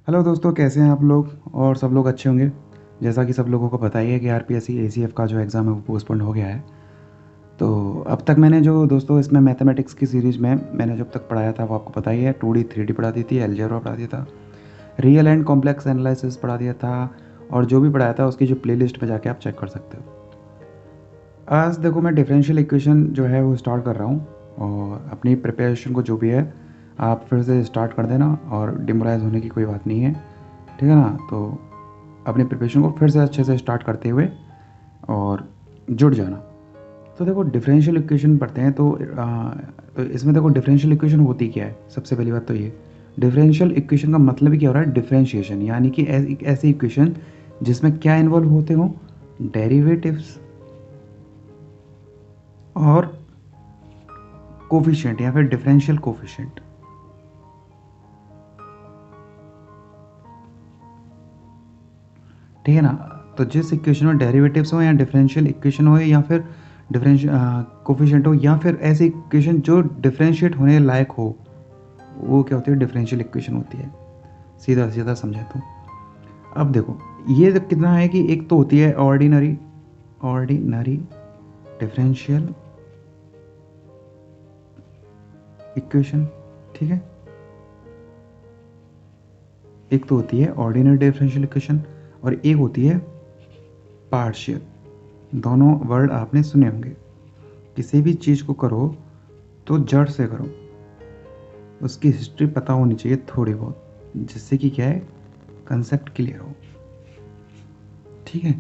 Hello दोस्तों, कैसे हैं आप लोग। और सब लोग अच्छे होंगे। जैसा कि सब लोगों को पता ही है कि आरपीएससी एसीएफ का जो एग्ज़ाम है वो पोस्टपोन्ड हो गया है। तो अब तक मैंने जो दोस्तों इसमें मैथमेटिक्स की सीरीज़ में मैंने जब तक पढ़ाया था वो आपको पता ही है। 2D 3D पढ़ा दी थी, अलजेब्रा पढ़ा दिया था, रियल एंड कॉम्प्लेक्स एनालिसिस पढ़ा दिया था। और जो भी पढ़ाया था उसकी जो प्लेलिस्ट में जाके आप चेक कर सकते हो। आज देखो मैं डिफरेंशियल इक्वेशन जो है वो स्टार्ट कर रहा हूँ। और अपनी प्रिपरेशन को जो भी है आप फिर से स्टार्ट कर देना, और डिमोराइज होने की कोई बात नहीं है, ठीक है ना। तो अपनी प्रिपरेशन को फिर से अच्छे से स्टार्ट करते हुए और जुड़ जाना। तो देखो डिफरेंशियल इक्वेशन पढ़ते हैं तो इसमें देखो डिफरेंशियल इक्वेशन होती क्या है। सबसे पहली बात तो ये, डिफरेंशियल इक्वेशन का मतलब ही क्या हो रहा है, डिफरेंशिएशन, यानी कि एक ऐसी इक्वेशन जिसमें क्या इन्वॉल्व होते हो, डेरिवेटिव्स और कोफिशिएंट या फिर डिफरेंशियल कोफिशिएंट। ठीक है ना। तो जिस इक्वेशन में डेरिवेटिव्स हो या डिफरेंशियल इक्वेशन हो या फिर डिफरेंशियल कोफिशिएंट हो या फिर ऐसी इक्वेशन जो डिफरेंशिएट होने लायक हो, वो क्या होती है, डिफरेंशियल इक्वेशन होती है। सीधा सीधा समझे तो अब देखो ये कितना है कि एक तो होती है ऑर्डिनरी ऑर्डिनरी डिफरेंशियल इक्वेशन, ठीक है। एक तो होती है ऑर्डिनरी डिफरेंशियल इक्वेशन और एक होती है पार्शियल। दोनों वर्ड आपने सुने होंगे। किसी भी चीज़ को करो तो जड़ से करो, उसकी हिस्ट्री पता होनी चाहिए थोड़ी बहुत, जिससे कि क्या है, कंसेप्ट क्लियर हो, ठीक है।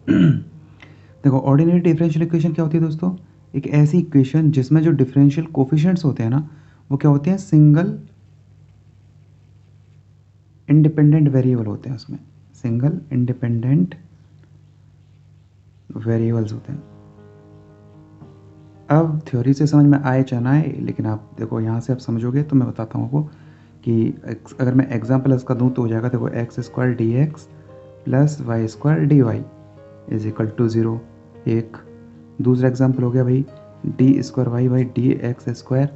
देखो ऑर्डिनरी डिफरेंशियल इक्वेशन क्या होती है दोस्तों, एक ऐसी इक्वेशन जिसमें जो डिफरेंशियल कोफिशिएंट्स होते हैं ना, वो क्या होते हैं, सिंगल इंडिपेंडेंट वेरिएबल होते हैं। उसमें सिंगल इंडिपेंडेंट वेरिएबल्स होते हैं। अब थ्योरी से समझ में आए चाहे ना आए, लेकिन आप देखो यहाँ से आप समझोगे तो मैं बताता हूँ आपको कि अगर मैं एग्जाम्पल इसका दूँ तो हो जाएगा। देखो x square d x plus y square d y is equal to zero. एक दूसरा एग्जाम्पल हो गया भाई, d square y by d x square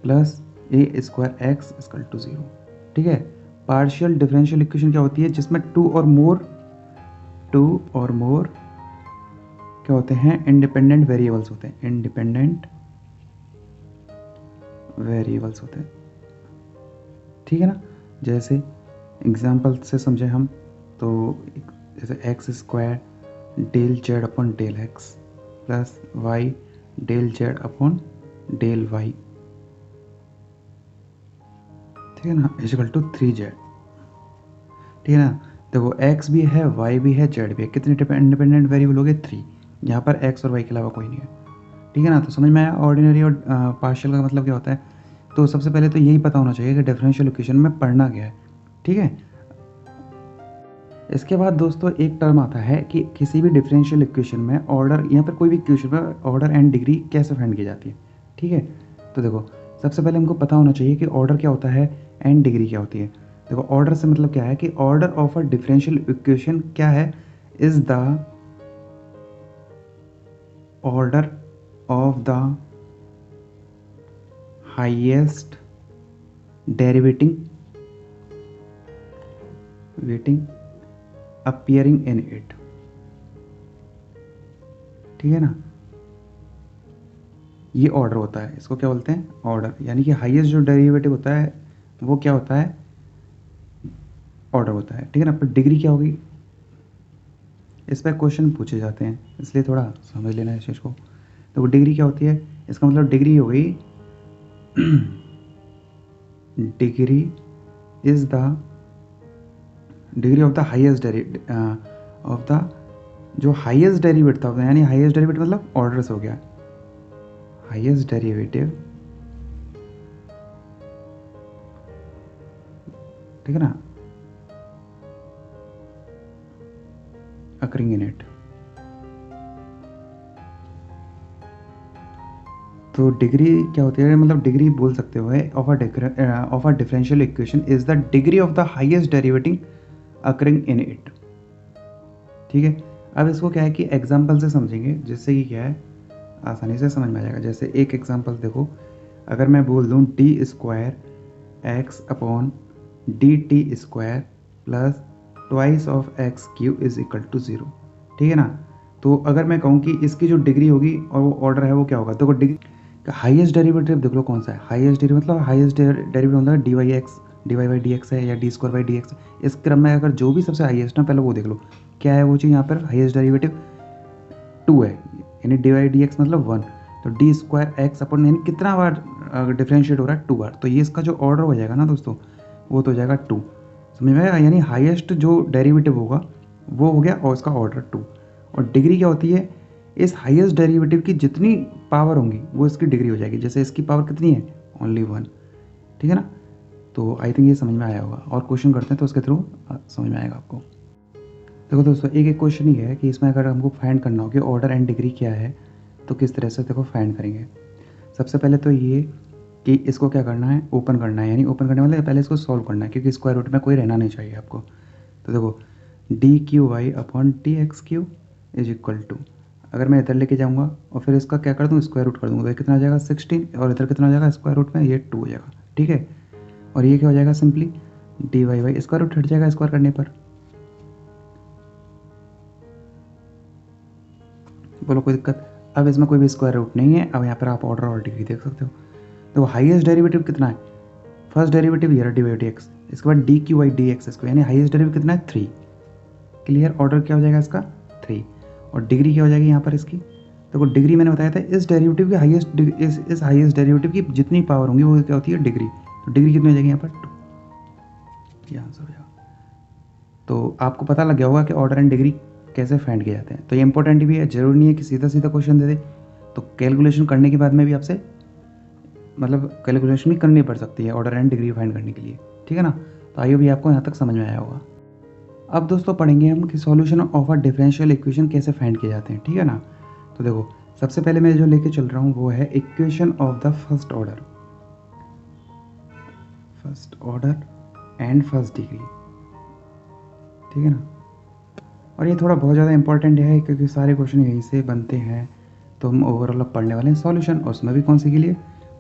plus a square x equal to zero, ठीक है। पार्शियल डिफरेंशियल इक्वेशन क्या होती है, जिसमें टू और मोर क्या होते हैं, इंडिपेंडेंट वेरिएबल्स होते हैं। इंडिपेंडेंट वेरिएबल्स होते हैं, ठीक है ना। जैसे एग्जाम्पल से समझे हम तो, जैसे x square del z upon del x plus y del z upon del y, ठीक है ना, इक्वल टू 3z, ठीक है ना। देखो x भी है, y भी है, z भी है। कितने इंडिपेंडेंट वेरिएबल हो गए, 3। यहाँ पर x और y के अलावा कोई नहीं है, ठीक है ना। तो समझ में आया ऑर्डिनरी और पार्शियल का मतलब क्या होता है। तो सबसे पहले तो यही पता होना चाहिए कि डिफरेंशियल इक्वेशन में पढ़ना क्या है, ठीक है। इसके बाद दोस्तों एक टर्म आता है कि किसी भी डिफरेंशियल इक्वेशन में ऑर्डर या फिर कोई भी इक्वेशन में ऑर्डर एंड डिग्री कैसे फाइंड की जाती है, ठीक है। तो देखो सबसे पहले हमको पता होना चाहिए कि ऑर्डर क्या होता है, एंड डिग्री क्या होती है। देखो ऑर्डर से मतलब क्या है कि order of a differential equation क्या है, is the order of the highest derivative waiting appearing in it, ठीक है ना। ये ऑर्डर होता है, इसको क्या बोलते हैं, ऑर्डर। यानी कि हाईएस्ट जो डेरिवेटिव होता है वो क्या होता है, ऑर्डर होता है, ठीक है ना। पर डिग्री क्या होगी, इस पर क्वेश्चन पूछे जाते हैं, इसलिए थोड़ा समझ लेना इस चीज़ को। तो वो डिग्री क्या होती है, इसका मतलब डिग्री हो गई degree is the degree of the highest of the जो हाईएस्ट डेरिवेटिव था, यानी हाईएस्ट डेरिवेटिव मतलब ऑर्डर से हो गया, हाईएस्ट डेरिवेटिव, ठीक है ना, अकरिंग इन इट। तो डिग्री क्या होती है, मतलब डिग्री बोल सकते हो of a differential equation is the degree of the highest derivative occurring in it, ठीक है। अब इसको क्या है कि एग्जाम्पल से समझेंगे, जिससे कि क्या है आसानी से समझ में आ जाएगा। जैसे एक एग्जाम्पल देखो, अगर मैं बोल दूँ d square x upon d t square plus twice of x cube is equal to 0, ठीक है ना। तो अगर मैं कहूँ कि इसकी जो डिग्री होगी और वो ऑर्डर है वो क्या होगा, देखो डिग्री का हाईएस्ट डेरिवेटिव देख लो कौन सा है। हाईएस्ट डेरिवेटिव मतलब हाईएस्ट डेरिवेटिव मतलब d y x d y by d x है या d square by d x. इस क्रम में अगर जो भी सबसे हाईएस्ट ना पहले वो देख लो क्या है वो चीज़। यहाँ पर हाईएस्ट डेरिवेटिव 2 है, यानी डी वाई डी एक्स मतलब 1। तो डी स्क्वायर एक्स अपन यानी कितना बार डिफ्रेंशिएट हो रहा है 2 बार। तो ये इसका जो ऑर्डर हो जाएगा ना दोस्तों वो तो हो जाएगा 2, समझ में आया। यानी हाईएस्ट जो डेरिवेटिव होगा वो हो गया और इसका ऑर्डर 2। और डिग्री क्या होती है, इस हाईएस्ट डेरिवेटिव की जितनी पावर होंगी वो इसकी डिग्री हो जाएगी। जैसे इसकी पावर कितनी है, ओनली 1, ठीक है ना। तो आई थिंक ये समझ में आया होगा। और क्वेश्चन करते हैं तो उसके थ्रू समझ में आएगा आपको। देखो दोस्तों एक एक क्वेश्चन ही है कि इसमें अगर हमको फाइंड करना हो कि ऑर्डर एंड डिग्री क्या है तो किस तरह से देखो फाइंड करेंगे। सबसे पहले तो ये कि इसको क्या करना है, ओपन करना है। यानी ओपन करने वाले पहले इसको सॉल्व करना है क्योंकि स्क्वायर रूट में कोई रहना नहीं चाहिए आपको। तो देखो d cube y upon t x cube is equal to, अगर मैं इधर लेके जाऊँगा और फिर इसका क्या कर दूँ स्क्वायर रूट कर दूँगा तो कितना हो जाएगा 16 और इधर कितना हो जाएगा स्क्वायर रूट में ये 2 हो जाएगा, ठीक है। और ये क्या हो जाएगा simply d y y square root हट जाएगा स्क्वायर करने पर। बोलो कोई दिक्कत। अब इसमें कोई भी स्क्वायर रूट नहीं है। अब यहाँ पर आप ऑर्डर और डिग्री देख सकते हो। तो हाईएस्ट डेरिवेटिव कितना है, फर्स्ट डेरिवेटिव ये डी वाई डी एक्स, इसके बाद d cube y d x square, यानी हाईएस्ट डेरिवेटिव कितना है 3। क्लियर, ऑर्डर क्या हो जाएगा इसका 3। और डिग्री क्या हो जाएगी यहाँ पर इसकी, देखो डिग्री मैंने बताया था इस डेरिवेटिव की हाईएस्ट इस हाईएस्ट डेरिवेटिव की जितनी पावर होंगी वो क्या होती है डिग्री। तो डिग्री कितनी हो जाएगी यहाँ पर 2, ये आंसर हो जाएगा। तो आपको पता लग गया होगा कि ऑर्डर एंड डिग्री कैसे फाइंड किए जाते हैं। तो ये इंपॉर्टेंट भी है, जरूरी नहीं है कि सीधा सीधा क्वेश्चन दे दे। तो कैलकुलेशन करने के बाद में भी आपसे मतलब कैलकुलेशन भी करनी पड़ सकती है ऑर्डर एंड डिग्री फाइंड करने के लिए, ठीक है ना। तो आइए भी आपको यहाँ तक समझ में आया होगा। अब दोस्तों पढ़ेंगे हम कि solution of a differential equation कैसे फाइंड किए जाते हैं, ठीक है ना। तो देखो सबसे पहले मैं जो लेके चल रहा हूँ वो है equation of the first order and first degree, ठीक है ना। और ये थोड़ा बहुत ज़्यादा इंपॉर्टेंट है क्योंकि सारे क्वेश्चन यहीं से बनते हैं। तो हम ओवरऑल अब पढ़ने वाले हैं सॉल्यूशन, और उसमें भी कौन से के लिए,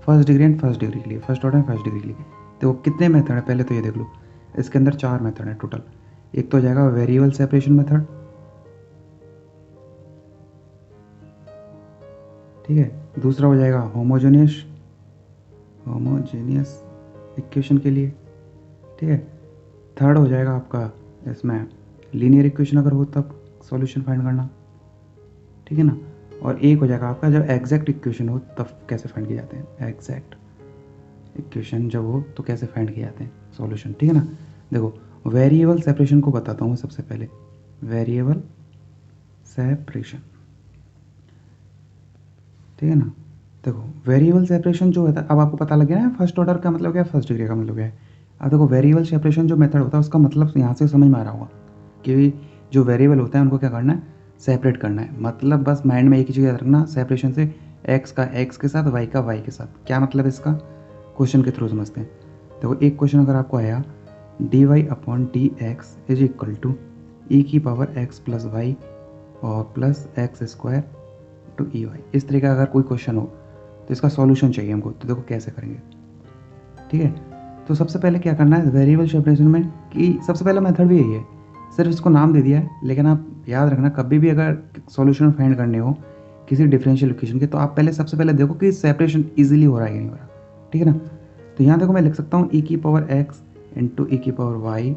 first degree and first degree के लिए, first order and first degree के लिए। तो कितने मेथड है पहले तो ये देख लो, इसके अंदर 4 मेथड है टोटल। एक तो हो जाएगा वेरिएबल सेपरेशन मेथड, ठीक है। दूसरा हो जाएगा होमोजेनियस इक्वेशन के लिए, ठीक है। थर्ड हो जाएगा आपका इसमें लीनियर इक्वेशन अगर हो तब सॉल्यूशन फाइंड करना, ठीक है ना। और एक हो जाएगा आपका जब एग्जैक्ट इक्वेशन हो तब कैसे फाइंड किए जाते हैं, एग्जैक्ट इक्वेशन जब हो तो कैसे फाइंड किए जाते हैं सॉल्यूशन, ठीक है ना। देखो वेरिएबल सेपरेशन को बताता हूँ सबसे पहले, वेरिएबल सेपरेशन, ठीक है ना। देखो वेरिएबल सेपरेशन जो होता है, अब आपको पता लग गया ना फर्स्ट ऑर्डर का मतलब क्या है, फर्स्ट डिग्री का मतलब क्या है। अब देखो वेरिएबल सेपरेशन जो मेथड होता है उसका मतलब यहाँ से समझ में आ रहा होगा कि जो वेरिएबल होता है उनको क्या करना है, सेपरेट करना है। मतलब बस माइंड में एक ही चीज़ याद रखना, सेपरेशन से एक्स का एक्स के साथ, वाई का वाई के साथ। क्या मतलब इसका, क्वेश्चन के थ्रू समझते हैं। देखो एक क्वेश्चन अगर आपको आया d y upon d x is equal to e की पावर एक्स प्लस वाई और plus x square to e y, इस तरह का अगर कोई क्वेश्चन हो तो इसका सॉल्यूशन चाहिए हमको। तो देखो कैसे करेंगे, ठीक है। तो सबसे पहले क्या करना है वेरिएबल सेपरेशन में कि सबसे पहला मेथड भी यही है, सिर्फ इसको नाम दे दिया है। लेकिन आप याद रखना कभी भी अगर सॉल्यूशन फाइंड करने हो किसी डिफरेंशियल इक्वेशन के तो आप पहले सबसे पहले देखो कि सेपरेशन इजीली हो रहा है कि नहीं हो रहा, ठीक है ना। तो यहाँ देखो मैं लिख सकता हूँ ई की पावर एक्स इंटू ई की power y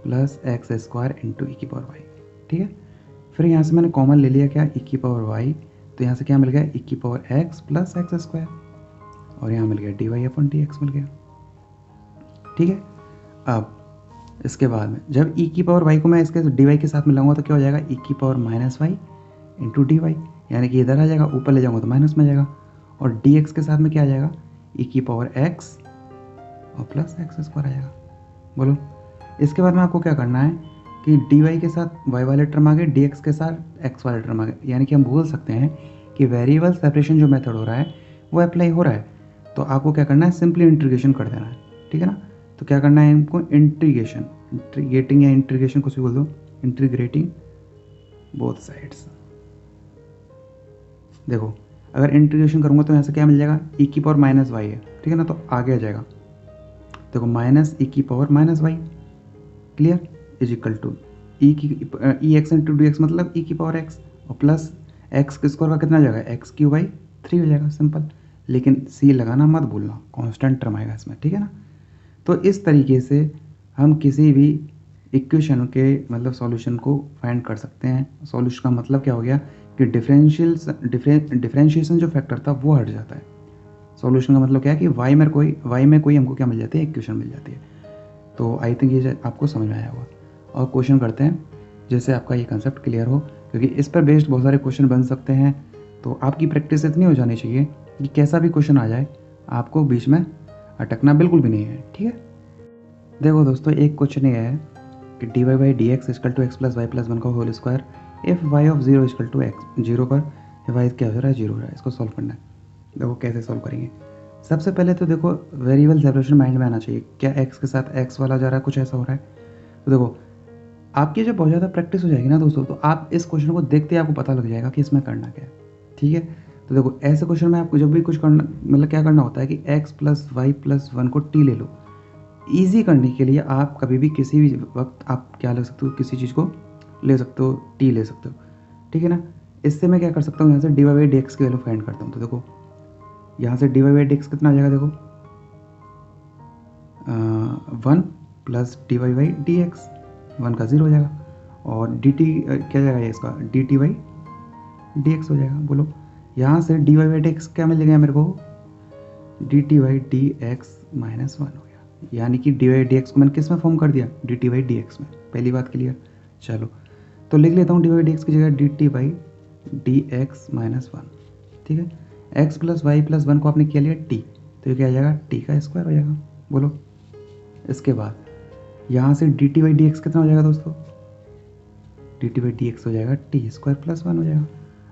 plus x square into e की पावर वाई, ठीक है। फिर यहाँ से मैंने कॉमन ले लिया क्या, ई की पावर वाई, तो यहाँ से क्या मिल गया ई की power x plus x square, और यहाँ मिल गया d y upon d x मिल गया, ठीक है। अब इसके बाद में जब ई की पावर वाई को मैं इसके डी वाई के साथ मिलाऊंगा तो क्या हो जाएगा ई की power minus y into d y, यानी कि इधर आ जाएगा, ऊपर ले जाऊंगा तो माइनस में आ जाएगा। और डी एक्स के साथ में क्या आ जाएगा ई की पावर एक्स और प्लस एक्स स्क्वायर आ जाएगा। बोलो इसके बाद में आपको क्या करना है कि डी वाई के साथ वाई वाले टर्म आ गए, डी एक्स के साथ एक्स वाले टर्म आ गए। यानी कि हम बोल सकते हैं कि वेरिएबल सेपरेशन जो मेथड हो रहा है वो अप्लाई हो रहा है। तो आपको क्या करना है, सिंपली इंटीग्रेशन कर देना है, ठीक है ना। तो क्या करना है इनको, इंटीग्रेटिंग या इंटीग्रेशन कुछ भी बोल दो, इंटीग्रेटिंग बोथ साइड्स। देखो अगर इंटीग्रेशन करूँगा तो यहाँ से क्या मिल जाएगा, ई की पावर माइनस वाई है, ठीक है ना। तो आगे आ जाएगा, देखो माइनस ई की power minus y, clear. Is equal to e की e x into d x मतलब ई की पावर एक्स और प्लस एक्स के स्क्वायर का कितना हो जाएगा एक्स क्यू बाई 3 हो जाएगा, सिंपल। लेकिन सी लगाना मत भूलना, कांस्टेंट टर्म आएगा इसमें, ठीक है ना। तो इस तरीके से हम किसी भी इक्वेशन के मतलब सॉल्यूशन को फाइंड कर सकते हैं। सॉल्यूशन का मतलब क्या हो गया कि डिफरेंशिएशन जो फैक्टर था वो हट जाता है। सॉल्यूशन का मतलब क्या है कि वाई में कोई हमको क्या मिल जाती है, इक्वेशन मिल जाती है। तो आई थिंक ये आपको समझ में आया होगा। और क्वेश्चन करते हैं जैसे आपका ये कंसेप्ट क्लियर हो, क्योंकि इस पर बेस्ड बहुत सारे क्वेश्चन बन सकते हैं। तो आपकी प्रैक्टिस इतनी हो जानी चाहिए कि कैसा भी क्वेश्चन आ जाए आपको बीच में अटकना बिल्कुल भी नहीं है, ठीक है। देखो दोस्तों, एक क्वेश्चन ये है कि d y by d x is equal to x plus y plus 1 का whole square if y of 0 is equal to x, 0 पर वाई क्या हो रहा है, 0 हो रहा है। इसको सॉल्व करना है। देखो कैसे सॉल्व करेंगे। सबसे पहले तो देखो वेरिएबल सेपरेशन माइंड में आना चाहिए। क्या एक्स के साथ एक्स वाला जा रहा है, कुछ ऐसा हो रहा है। तो देखो आपकी जब बहुत ज़्यादा प्रैक्टिस हो जाएगी ना दोस्तों, तो आप इस क्वेश्चन को देखते ही आपको पता लग जाएगा कि इसमें करना क्या है, ठीक है। तो देखो ऐसे क्वेश्चन में आपको जब भी कुछ करना मतलब क्या करना होता है कि एक्स प्लस वाई प्लस 1 को टी ले लो। ईजी करने के लिए आप कभी भी किसी भी वक्त आप क्या ले सकते हो, किसी चीज़ को ले सकते हो, टी ले सकते हो, ठीक है ना। इससे मैं क्या कर सकता हूँ, यहाँ से d y by d x की वैल्यू फाइंड करता हूँ। तो देखो यहाँ से d y by d x कितना आ जाएगा, देखो 1 plus d y by d x, 1 का 0 हो जाएगा और डी टी क्या जाएगा ये इसका d t by d x हो जाएगा। बोलो यहाँ से d y by d x क्या मिल गया मेरे को, d t by d x minus 1 हो गया। यानी कि डी वाई डी एक्स को मैंने किस में फॉर्म कर दिया, D t by d x में। पहली बात क्लियर। चलो तो लिख लेता हूँ डी वाई डी एक्स की जगह D t by d x minus 1, ठीक है। एक्स प्लस वाई प्लस 1 को आपने किया लिया टी, तो ये क्या आ जाएगा टी का स्क्वायर हो जाएगा। बोलो इसके बाद यहाँ से D t by d x कितना हो जाएगा दोस्तों, D t by d x हो जाएगा टी स्क्वायर प्लस 1 हो जाएगा।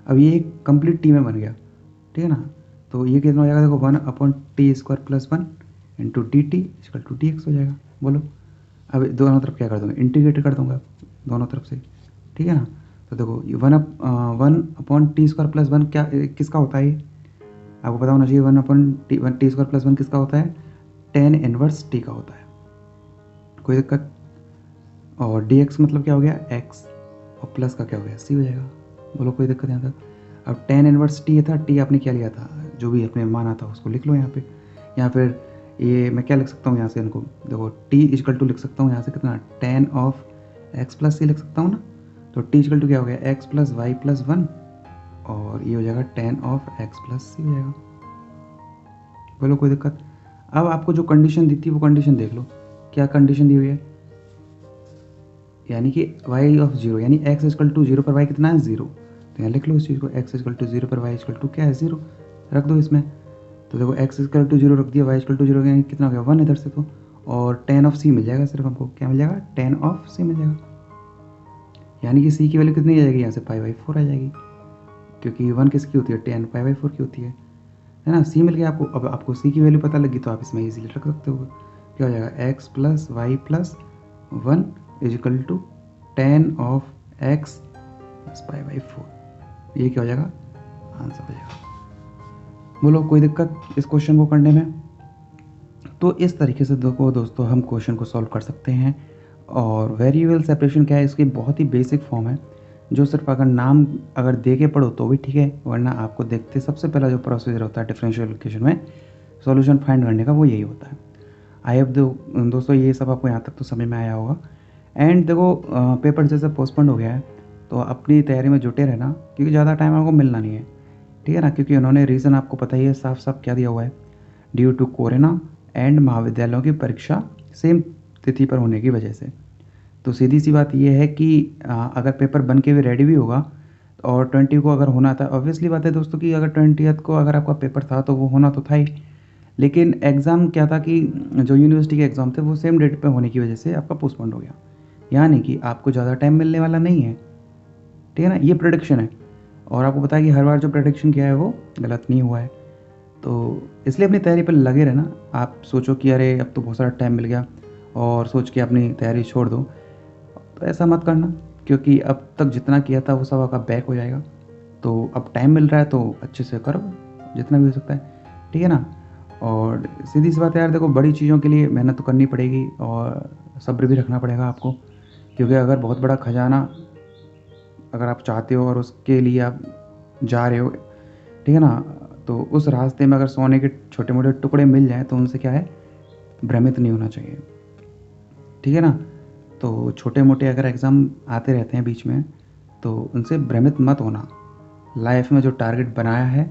अब ये एक कंप्लीट टी में बन गया, ठीक है ना। तो ये कितना हो जाएगा, देखो 1 upon t square plus 1 into d t equal to d x हो जाएगा। बोलो अब दोनों तरफ क्या कर दूँगा, इंटीग्रेट कर दूंगा दोनों तरफ से, ठीक है ना। तो देखो 1 अपॉन टी स्क्वायर प्लस 1 क्या किसका होता है, ये आपको पता होना चाहिए। 1 अपॉन टी स्क्वायर प्लस 1 किसका होता है, टेन इनवर्स टी का होता है, कोई दिक्कत। और डी एक्स मतलब क्या हो गया एक्स और प्लस का क्या हो गया सी हो जाएगा। बोलो कोई दिक्कत यहाँ तक। अब टेन इनवर्स टी था, टी आपने क्या लिया था, जो भी अपने माना था उसको लिख लो यहाँ पे। या फिर ये मैं क्या लिख सकता हूँ यहाँ से, इनको देखो टी इजकल टू लिख सकता हूँ यहाँ से कितना, टेन ऑफ एक्स प्लस सी लिख सकता हूँ ना। तो टी इजकल टू क्या हो गया एक्स प्लस वाई प्लस 1 और ये हो जाएगा टेन ऑफ एक्स प्लस सी हो जाएगा। बोलो कोई दिक्कत। अब आपको जो कंडीशन दी थी वो कंडीशन देख लो, क्या कंडीशन दी हुई है, यानी कि y ऑफ 0 यानी x इजकल टू 0 पर y कितना है 0। तो यहाँ लिख लो इस चीज़ को, x इजकल टू 0 पर y इजकल टू क्या है 0, रख दो इसमें। तो देखो x इजकल टू 0 रख दिया, y इजकल टू 0 यानी कितना हो गया 1 इधर से। तो और टेन ऑफ c मिल जाएगा, सिर्फ हमको क्या मिल जाएगा टेन ऑफ c मिल जाएगा। यानी कि c की वैल्यू कितनी आ जाएगी, यहाँ से पाई बाई 4 आ जाएगी, क्योंकि 1 किसकी होती है, टेन पाई बाई 4 की होती है ना। c मिल गया आपको। अब आपको c की वैल्यू पता लगी तो आप इसमें ईजिली रख सकते हो। क्या हो जाएगा x plus y plus 1 is equal to tan of x plus pi by 4, ये क्या हो जाएगा आंसर हो जाएगा। बोलो कोई दिक्कत इस क्वेश्चन को करने में। तो इस तरीके से देखो दोस्तों हम क्वेश्चन को सॉल्व कर सकते हैं। और वेरिएबल सेपरेशन क्या है, इसकी बहुत ही बेसिक फॉर्म है, जो सिर्फ अगर नाम अगर दे के पढ़ो तो भी ठीक है, वरना आपको देखते सबसे पहला जो प्रोसीजर होता है डिफरेंशियल इक्वेशन में सॉल्यूशन फाइंड करने का वो यही होता है। आई होप दोस्तों ये सब आपको यहाँ तक तो समझ में आया होगा। एंड देखो पेपर जैसे पोस्टपोन्ड हो गया है तो अपनी तैयारी में जुटे रहना, क्योंकि ज़्यादा टाइम आपको मिलना नहीं है, ठीक है ना। क्योंकि उन्होंने रीज़न आपको पता ही है साफ साफ क्या दिया हुआ है, ड्यू टू कोरोना एंड महाविद्यालयों की परीक्षा सेम तिथि पर होने की वजह से। तो सीधी सी बात यह है कि अगर पेपर बन के भी रेडी भी होगा और 20 को अगर होना था, ऑब्वियसली बात है दोस्तों कि अगर 20th को अगर आपका पेपर था तो वो होना तो था ही, लेकिन एग्ज़ाम क्या था कि जो यूनिवर्सिटी के एग्ज़ाम थे वो सेम डेट पे होने की वजह से आपका पोस्टपोन्ड हो गया। यानी कि आपको ज़्यादा टाइम मिलने वाला नहीं है, ठीक है ना। ये प्रेडिक्शन है और आपको पता है कि हर बार जो प्रेडिक्शन किया है वो गलत नहीं हुआ है। तो इसलिए अपनी तैयारी पर लगे रहना। आप सोचो कि अरे अब तो बहुत सारा टाइम मिल गया और सोच के अपनी तैयारी छोड़ दो, तो ऐसा मत करना, क्योंकि अब तक जितना किया था वो सब आपका बैक हो जाएगा। तो अब टाइम मिल रहा है तो अच्छे से करो जितना भी हो सकता है, ठीक है ना। और सीधी सी बात है यार, देखो बड़ी चीज़ों के लिए मेहनत तो करनी पड़ेगी और सब्र भी रखना पड़ेगा आपको, क्योंकि अगर बहुत बड़ा खजाना अगर आप चाहते हो और उसके लिए आप जा रहे हो, ठीक है ना, तो उस रास्ते में अगर सोने के छोटे मोटे टुकड़े मिल जाएँ तो उनसे क्या है, भ्रमित नहीं होना चाहिए, ठीक है ना। तो छोटे मोटे अगर एग्ज़ाम आते रहते हैं बीच में, तो उनसे भ्रमित मत होना। लाइफ में जो टारगेट बनाया है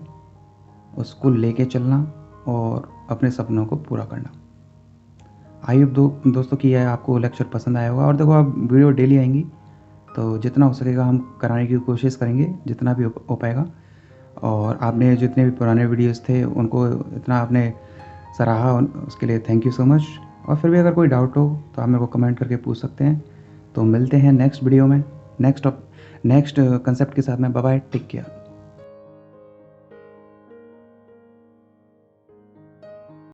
उसको लेके चलना और अपने सपनों को पूरा करना। आई होप दोस्तों कि यह आपको लेक्चर पसंद आया होगा। और देखो, अब वीडियो डेली आएंगी, तो जितना हो सकेगा हम कराने की कोशिश करेंगे, जितना भी हो पाएगा। और आपने जितने भी पुराने वीडियोस थे उनको इतना आपने सराहा, उसके लिए थैंक यू सो मच। और फिर भी अगर कोई डाउट हो तो आप मेरे को कमेंट करके पूछ सकते हैं। तो मिलते हैं नेक्स्ट वीडियो में, नेक्स्ट कंसेप्ट के साथ में। Bye bye, take care.